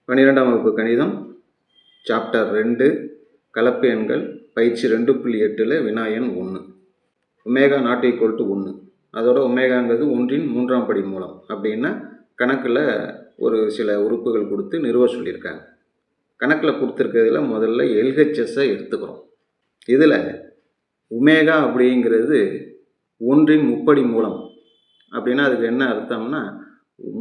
12ஆம் வகுப்பு கணிதம் சாப்டர் 2 கலப்பு எண்கள் பயிற்சி 2.8 வினா எண் 1. Omega not equal to 1. அதோட ஒமேகாங்கிறது 1இன் 3ஆம் படி மூலம் அப்படின்னா கணக்கில் ஒரு சில உறுப்புகள் கொடுத்து நிறுவ சொல்லியிருக்காங்க. கணக்கில் கொடுத்துருக்கிறதுல முதல்ல எல்ஹெச்எஸ்ஸை எடுத்துக்கிறோம். இதில் ஒமேகா அப்படிங்கிறது 1இன் முப்படி மூலம் அப்படின்னா அதுக்கு என்ன அர்த்தம்னா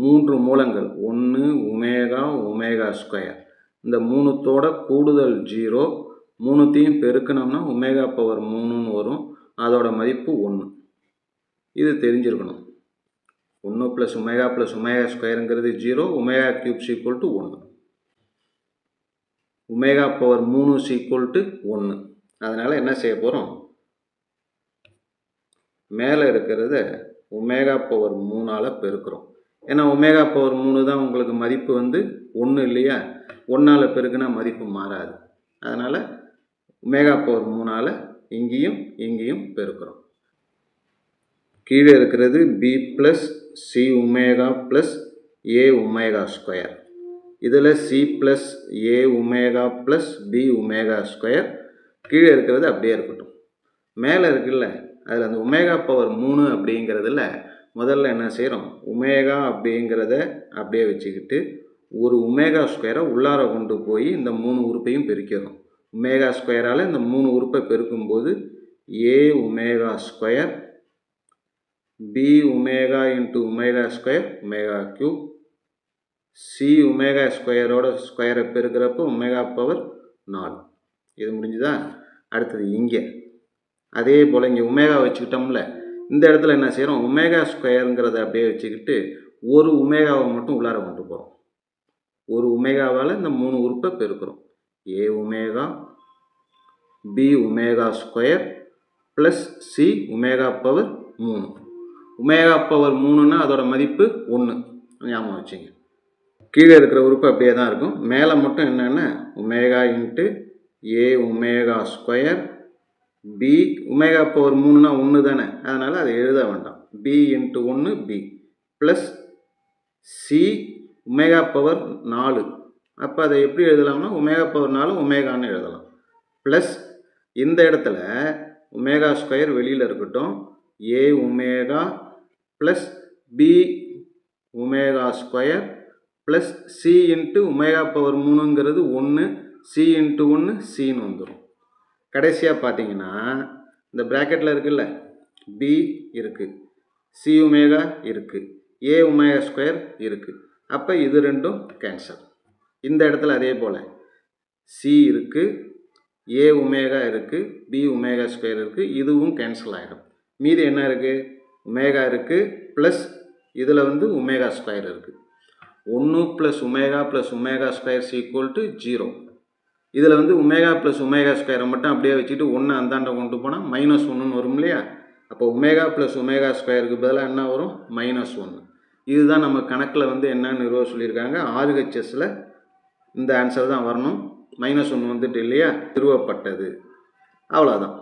3 மூலங்கள் 1 ஒமேகா ஒமேகா ஸ்கொயர், இந்த 3தோட கூடுதல் 0, 3த்தையும் பெருக்கணும்னா ஒமேகா பவர் 3ன்னு வரும். அதோட மதிப்பு 1. இது தெரிஞ்சிருக்கணும். 1 + ஒமேகா + ஒமேகா ஸ்கொயருங்கிறது 0, omega cube equal to 1, omega power 3 equal to 1. அதனால் என்ன செய்ய போகிறோம், மேலே இருக்கிறத ஒமேகா பவர் 3ஆல் பெருக்கிறோம். ஏன்னா ஒமேகா பவர் 3 தான் உங்களுக்கு மதிப்பு 1 இல்லையா, 1ஆல் பெருக்குனா மதிப்பு மாறாது. அதனால் ஒமேகா பவர் 3ஆல் இங்கேயும் பெருக்கிறோம். கீழே இருக்கிறது b + c omega + a omega square. இதில் c + a omega + b omega square. கீழே இருக்கிறது அப்படியே இருக்கட்டும். மேலே இருக்குல்ல, அதில் அந்த ஒமேகா பவர் 3 அப்படிங்கிறதுல முதல்ல என்ன செய்கிறோம், ஒமேகா அப்படிங்கிறத அப்படியே வச்சுக்கிட்டு ஒரு ஒமேகா ஸ்கொயரை உள்ளார கொண்டு போய் இந்த 3 உறுப்பையும் பெருக்கிறோம். ஒமேகா ஸ்கொயரால் இந்த 3 உறுப்பை பெருக்கும்போது a omega square b omega into omega square omega cube, c omega ஸ்கொயரோட ஸ்கொயரை பெருக்கிறப்போ ஒமேகா பவர் 4. இது முடிஞ்சுதா? அடுத்தது இங்கே அதே போல் இங்கே ஒமேகா வச்சுக்கிட்டோம்ல, இந்த இடத்துல என்ன செய்கிறோம், ஒமேகா ஸ்கொயருங்கிறத அப்படியே வச்சுக்கிட்டு ஒரு ஒமேகாவை மட்டும் உள்ளார கொண்டு போகிறோம். ஒரு ஒமேகாவால் இந்த 3 உறுப்பை பெருக்கிறோம். a omega b omega square plus c omega power 3. Omega power 3ன்னா அதோட மதிப்பு 1, ஞாபகம் வச்சுங்க. கீழே இருக்கிற உறுப்பு அப்படியே தான் இருக்கும். மேலே மட்டும் என்னென்னா omega into a omega square b omega power 3னா 1 தானே, அதனால் அதை எழுத வேண்டாம். b into 1 b plus c omega power 4. அப்போ அதை எப்படி எழுதலாம்னா ஒமேகா பவர் 4 ஒமேகான்னு எழுதலாம். ப்ளஸ் இந்த இடத்துல ஒமேகா ஸ்கொயர் வெளியில் இருக்கட்டும், a omega plus b omega square plus c into omega power 3ங்கிறது 1, c இன்ட்டு 1 cன்னு வந்துடும். கடைசியாக பார்த்தீங்கன்னா இந்த ப்ராக்கெட்டில் இருக்குல்ல, b இருக்குது, c ஒமேகா இருக்குது, a ஒமேகா ஸ்கொயர் இருக்குது. அப்போ இது ரெண்டும் கேன்சல். இந்த இடத்துல அதே போல் c இருக்குது, a ஒமேகா இருக்குது, b ஒமேகா ஸ்கொயர் இருக்குது, இதுவும் கேன்சல் ஆகிடும். மீதி என்ன இருக்குது, ஒமேகா இருக்குது ப்ளஸ் இதில் ஒமேகா ஸ்கொயர் இருக்குது. 1 + omega + omega square equal to 0. இதில் ஒமேகா + ஒமேகா ஸ்கொயரை மட்டும் அப்படியே வச்சுட்டு 1 அந்தாண்ட கொண்டு போனால் -1ன்னு வரும் இல்லையா. அப்போ ஒமேகா + ஒமேகா ஸ்கொயருக்கு பதிலாக என்ன வரும், -1. இதுதான் நம்ம கணக்கில் என்னன்னு நிறுவ சொல்லியிருக்காங்க. RHSல இந்த ஆன்சர் தான் வரணும். -1 வந்துட்டு இல்லையா, நிறுவப்பட்டது. அவ்வளோதான்.